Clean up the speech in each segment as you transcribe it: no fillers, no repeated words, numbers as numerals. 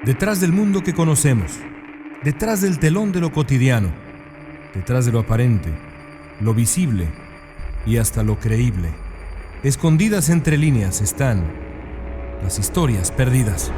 Detrás del mundo que conocemos, detrás del telón de lo cotidiano, detrás de lo aparente, lo visible y hasta lo creíble, escondidas entre líneas están las historias perdidas.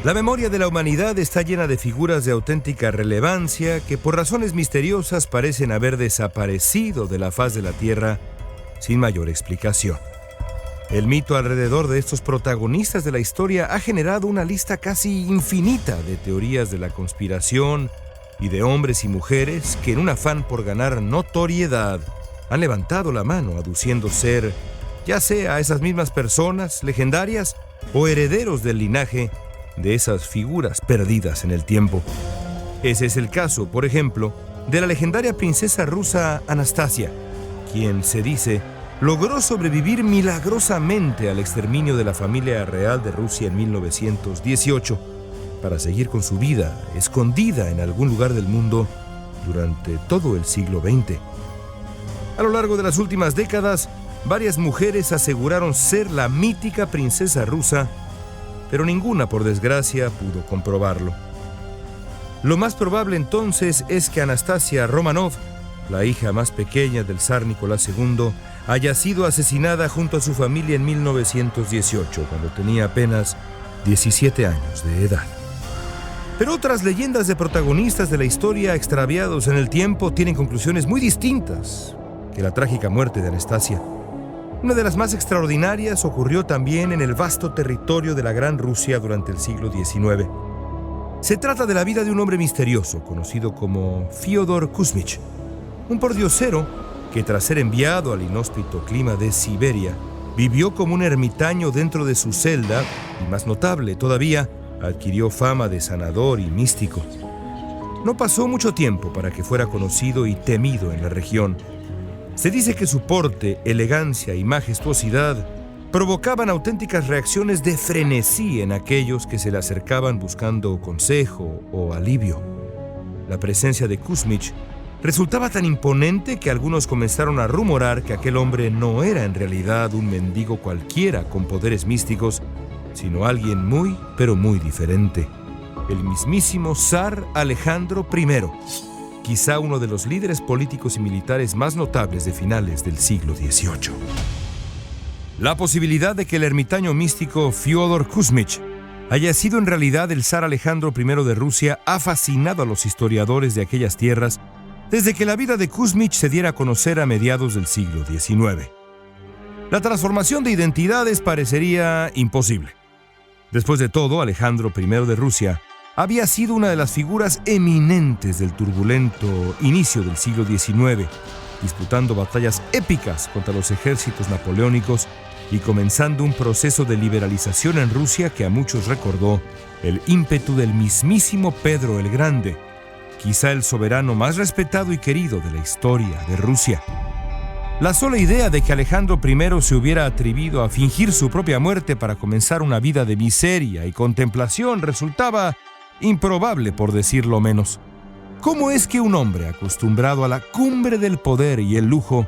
La memoria de la humanidad está llena de figuras de auténtica relevancia que por razones misteriosas parecen haber desaparecido de la faz de la Tierra sin mayor explicación. El mito alrededor de estos protagonistas de la historia ha generado una lista casi infinita de teorías de la conspiración y de hombres y mujeres que en un afán por ganar notoriedad han levantado la mano aduciendo ser ya sea esas mismas personas legendarias o herederos del linaje de esas figuras perdidas en el tiempo. Ese es el caso, por ejemplo, de la legendaria princesa rusa Anastasia, quien se dice logró sobrevivir milagrosamente al exterminio de la familia real de Rusia en 1918 para seguir con su vida escondida en algún lugar del mundo durante todo el siglo XX. A lo largo de las últimas décadas, varias mujeres aseguraron ser la mítica princesa rusa, pero ninguna, por desgracia, pudo comprobarlo. Lo más probable entonces es que Anastasia Romanov, la hija más pequeña del zar Nicolás II, haya sido asesinada junto a su familia en 1918, cuando tenía apenas 17 años de edad. Pero otras leyendas de protagonistas de la historia extraviados en el tiempo tienen conclusiones muy distintas que la trágica muerte de Anastasia. Una de las más extraordinarias ocurrió también en el vasto territorio de la Gran Rusia durante el siglo XIX. Se trata de la vida de un hombre misterioso, conocido como Fyodor Kuzmich, un pordiosero que tras ser enviado al inhóspito clima de Siberia, vivió como un ermitaño dentro de su celda y, más notable todavía, adquirió fama de sanador y místico. No pasó mucho tiempo para que fuera conocido y temido en la región. Se dice que su porte, elegancia y majestuosidad provocaban auténticas reacciones de frenesí en aquellos que se le acercaban buscando consejo o alivio. La presencia de Kuzmich resultaba tan imponente que algunos comenzaron a rumorar que aquel hombre no era en realidad un mendigo cualquiera con poderes místicos, sino alguien muy, pero muy diferente. El mismísimo zar Alejandro I, quizá uno de los líderes políticos y militares más notables de finales del siglo XVIII. La posibilidad de que el ermitaño místico Fyodor Kuzmich haya sido en realidad el zar Alejandro I de Rusia ha fascinado a los historiadores de aquellas tierras desde que la vida de Kuzmich se diera a conocer a mediados del siglo XIX. La transformación de identidades parecería imposible. Después de todo, Alejandro I de Rusia había sido una de las figuras eminentes del turbulento inicio del siglo XIX, disputando batallas épicas contra los ejércitos napoleónicos y comenzando un proceso de liberalización en Rusia que a muchos recordó el ímpetu del mismísimo Pedro el Grande, quizá el soberano más respetado y querido de la historia de Rusia. La sola idea de que Alejandro I se hubiera atrevido a fingir su propia muerte para comenzar una vida de miseria y contemplación resultaba improbable, por decirlo menos. ¿Cómo es que un hombre acostumbrado a la cumbre del poder y el lujo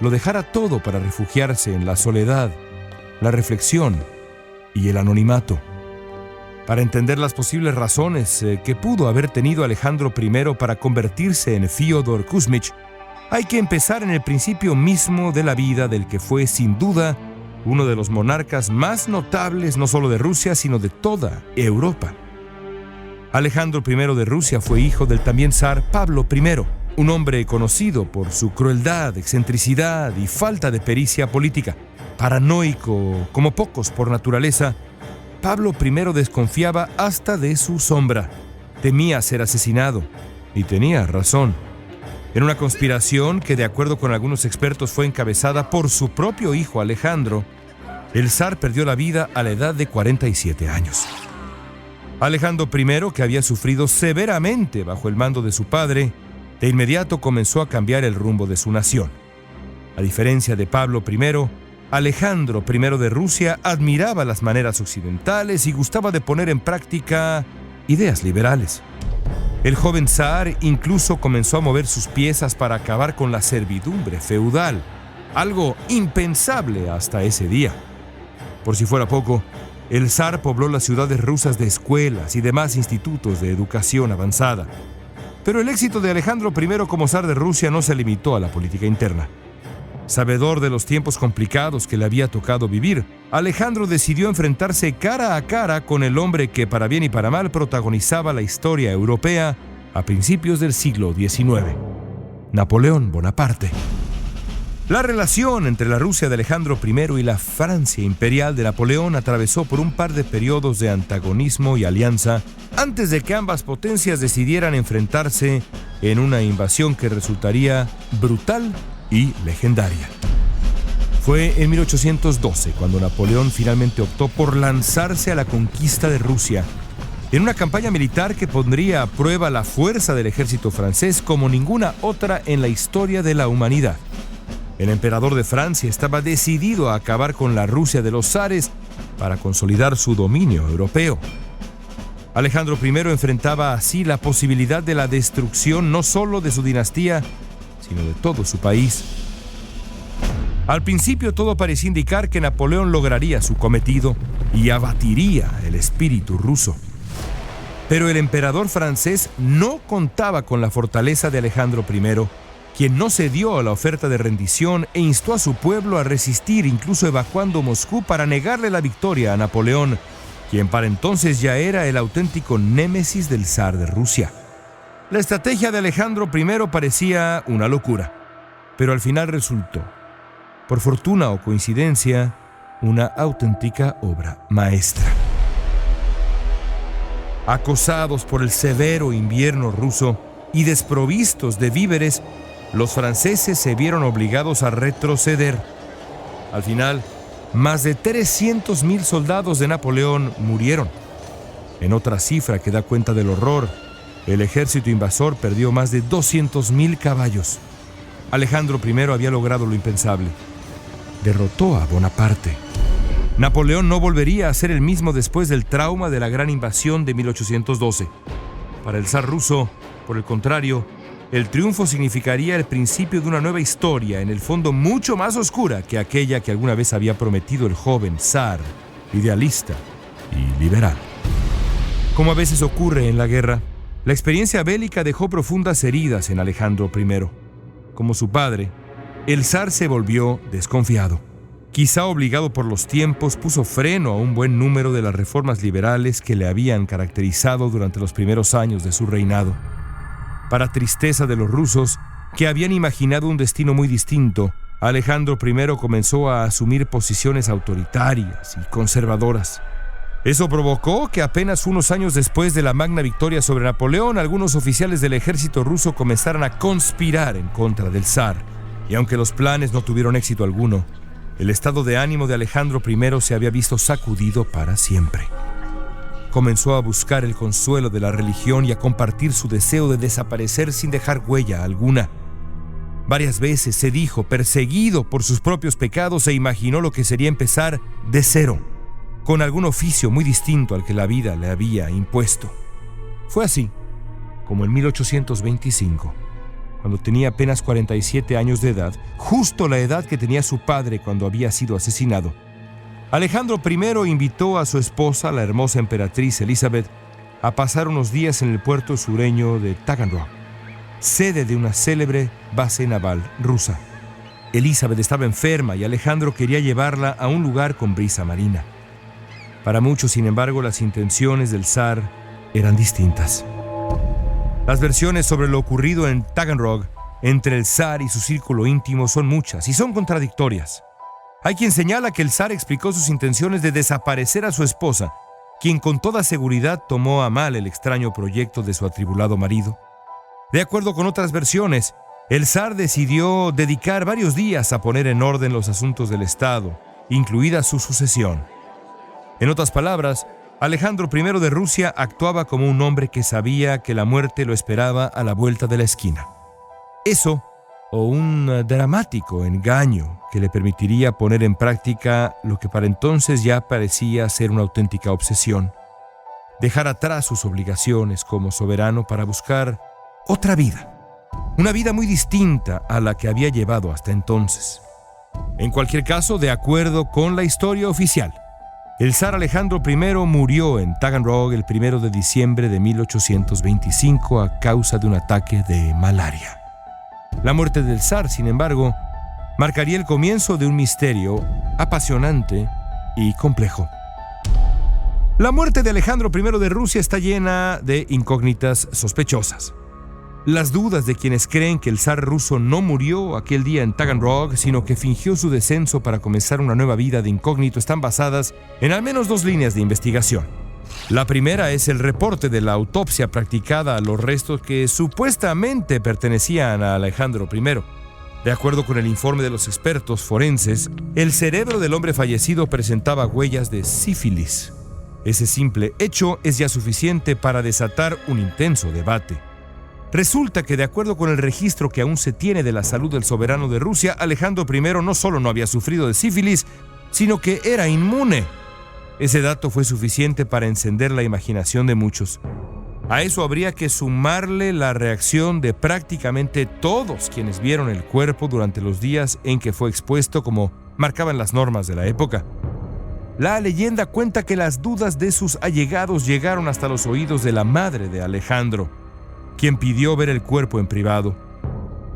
lo dejara todo para refugiarse en la soledad, la reflexión y el anonimato? Para entender las posibles razones que pudo haber tenido Alejandro I para convertirse en Fyodor Kuzmich, hay que empezar en el principio mismo de la vida del que fue, sin duda, uno de los monarcas más notables no solo de Rusia, sino de toda Europa. Alejandro I de Rusia fue hijo del también zar Pablo I, un hombre conocido por su crueldad, excentricidad y falta de pericia política. Paranoico como pocos por naturaleza, Pablo I desconfiaba hasta de su sombra. Temía ser asesinado, y tenía razón. En una conspiración que, de acuerdo con algunos expertos, fue encabezada por su propio hijo Alejandro, el zar perdió la vida a la edad de 47 años. Alejandro I, que había sufrido severamente bajo el mando de su padre, de inmediato comenzó a cambiar el rumbo de su nación. A diferencia de Pablo I, Alejandro I de Rusia admiraba las maneras occidentales y gustaba de poner en práctica ideas liberales. El joven zar incluso comenzó a mover sus piezas para acabar con la servidumbre feudal, algo impensable hasta ese día. Por si fuera poco, el zar pobló las ciudades rusas de escuelas y demás institutos de educación avanzada. Pero el éxito de Alejandro I como zar de Rusia no se limitó a la política interna. Sabedor de los tiempos complicados que le había tocado vivir, Alejandro decidió enfrentarse cara a cara con el hombre que, para bien y para mal, protagonizaba la historia europea a principios del siglo XIX, Napoleón Bonaparte. La relación entre la Rusia de Alejandro I y la Francia imperial de Napoleón atravesó por un par de periodos de antagonismo y alianza antes de que ambas potencias decidieran enfrentarse en una invasión que resultaría brutal y legendaria. Fue en 1812 cuando Napoleón finalmente optó por lanzarse a la conquista de Rusia, en una campaña militar que pondría a prueba la fuerza del ejército francés como ninguna otra en la historia de la humanidad. El emperador de Francia estaba decidido a acabar con la Rusia de los zares para consolidar su dominio europeo. Alejandro I enfrentaba así la posibilidad de la destrucción no solo de su dinastía, sino de todo su país. Al principio todo parecía indicar que Napoleón lograría su cometido y abatiría el espíritu ruso. Pero el emperador francés no contaba con la fortaleza de Alejandro I, quien no cedió a la oferta de rendición e instó a su pueblo a resistir, incluso evacuando Moscú para negarle la victoria a Napoleón, quien para entonces ya era el auténtico némesis del zar de Rusia. La estrategia de Alejandro I parecía una locura, pero al final resultó, por fortuna o coincidencia, una auténtica obra maestra. Acosados por el severo invierno ruso y desprovistos de víveres, los franceses se vieron obligados a retroceder. Al final, más de 300,000 soldados de Napoleón murieron. En otra cifra que da cuenta del horror, el ejército invasor perdió más de 200,000 caballos. Alejandro I había logrado lo impensable. Derrotó a Bonaparte. Napoleón no volvería a ser el mismo después del trauma de la gran invasión de 1812. Para el zar ruso, por el contrario, el triunfo significaría el principio de una nueva historia, en el fondo mucho más oscura que aquella que alguna vez había prometido el joven zar, idealista y liberal. Como a veces ocurre en la guerra, la experiencia bélica dejó profundas heridas en Alejandro I. Como su padre, el zar se volvió desconfiado. Quizá obligado por los tiempos, puso freno a un buen número de las reformas liberales que le habían caracterizado durante los primeros años de su reinado. Para tristeza de los rusos, que habían imaginado un destino muy distinto, Alejandro I comenzó a asumir posiciones autoritarias y conservadoras. Eso provocó que apenas unos años después de la magna victoria sobre Napoleón, algunos oficiales del ejército ruso comenzaran a conspirar en contra del zar. Y aunque los planes no tuvieron éxito alguno, el estado de ánimo de Alejandro I se había visto sacudido para siempre. Comenzó a buscar el consuelo de la religión y a compartir su deseo de desaparecer sin dejar huella alguna. Varias veces se dijo perseguido por sus propios pecados e imaginó lo que sería empezar de cero, con algún oficio muy distinto al que la vida le había impuesto. Fue así como en 1825, cuando tenía apenas 47 años de edad, justo la edad que tenía su padre cuando había sido asesinado, Alejandro I invitó a su esposa, la hermosa emperatriz Elizabeth, a pasar unos días en el puerto sureño de Taganrog, sede de una célebre base naval rusa. Elizabeth estaba enferma y Alejandro quería llevarla a un lugar con brisa marina. Para muchos, sin embargo, las intenciones del zar eran distintas. Las versiones sobre lo ocurrido en Taganrog entre el zar y su círculo íntimo son muchas y son contradictorias. Hay quien señala que el zar explicó sus intenciones de desaparecer a su esposa, quien con toda seguridad tomó a mal el extraño proyecto de su atribulado marido. De acuerdo con otras versiones, el zar decidió dedicar varios días a poner en orden los asuntos del Estado, incluida su sucesión. En otras palabras, Alejandro I de Rusia actuaba como un hombre que sabía que la muerte lo esperaba a la vuelta de la esquina. Eso, o un dramático engaño que le permitiría poner en práctica lo que para entonces ya parecía ser una auténtica obsesión: dejar atrás sus obligaciones como soberano para buscar otra vida, una vida muy distinta a la que había llevado hasta entonces. En cualquier caso, de acuerdo con la historia oficial, el zar Alejandro I murió en Taganrog el 1 de diciembre de 1825 a causa de un ataque de malaria. La muerte del zar, sin embargo, marcaría el comienzo de un misterio apasionante y complejo. La muerte de Alejandro I de Rusia está llena de incógnitas sospechosas. Las dudas de quienes creen que el zar ruso no murió aquel día en Taganrog, sino que fingió su descenso para comenzar una nueva vida de incógnito, están basadas en al menos dos líneas de investigación. La primera es el reporte de la autopsia practicada a los restos que supuestamente pertenecían a Alejandro I. De acuerdo con el informe de los expertos forenses, el cerebro del hombre fallecido presentaba huellas de sífilis. Ese simple hecho es ya suficiente para desatar un intenso debate. Resulta que, de acuerdo con el registro que aún se tiene de la salud del soberano de Rusia, Alejandro I no solo no había sufrido de sífilis, sino que era inmune. Ese dato fue suficiente para encender la imaginación de muchos. A eso habría que sumarle la reacción de prácticamente todos quienes vieron el cuerpo durante los días en que fue expuesto, como marcaban las normas de la época. La leyenda cuenta que las dudas de sus allegados llegaron hasta los oídos de la madre de Alejandro, quien pidió ver el cuerpo en privado.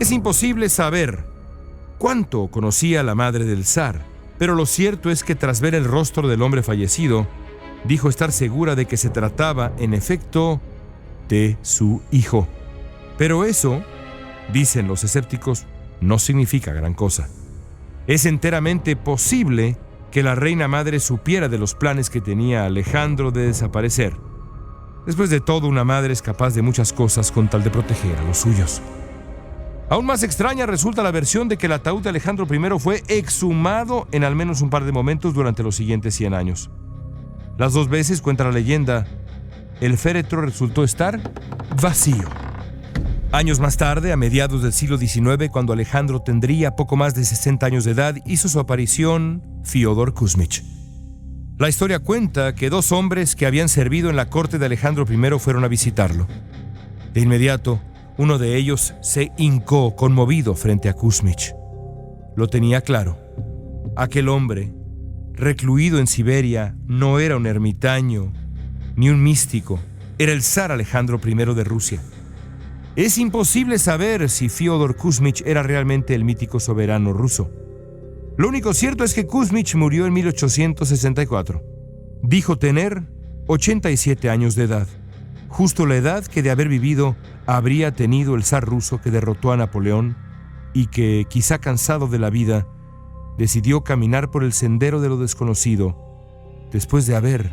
Es imposible saber cuánto conocía la madre del zar, pero lo cierto es que tras ver el rostro del hombre fallecido, dijo estar segura de que se trataba, en efecto, de su hijo. Pero eso, dicen los escépticos, no significa gran cosa. Es enteramente posible que la reina madre supiera de los planes que tenía Alejandro de desaparecer. Después de todo, una madre es capaz de muchas cosas con tal de proteger a los suyos. Aún más extraña resulta la versión de que el ataúd de Alejandro I fue exhumado en al menos un par de momentos durante los siguientes 100 años. Las dos veces, cuenta la leyenda, el féretro resultó estar vacío. Años más tarde, a mediados del siglo XIX, cuando Alejandro tendría poco más de 60 años de edad, hizo su aparición Fiódor Kuzmich. La historia cuenta que dos hombres que habían servido en la corte de Alejandro I fueron a visitarlo. De inmediato, uno de ellos se hincó conmovido frente a Kuzmich. Lo tenía claro. Aquel hombre, recluido en Siberia, no era un ermitaño ni un místico. Era el zar Alejandro I de Rusia. Es imposible saber si Fiódor Kuzmich era realmente el mítico soberano ruso. Lo único cierto es que Kuzmich murió en 1864. Dijo tener 87 años de edad, justo la edad que de haber vivido habría tenido el zar ruso que derrotó a Napoleón y que, quizá cansado de la vida, decidió caminar por el sendero de lo desconocido después de haber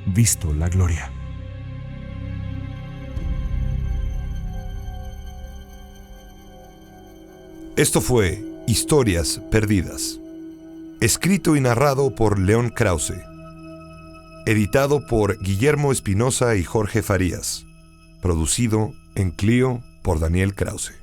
visto la gloria. Esto fue Historias Perdidas, escrito y narrado por León Krause, editado por Guillermo Espinosa y Jorge Farías, producido en Clio por Daniel Krause.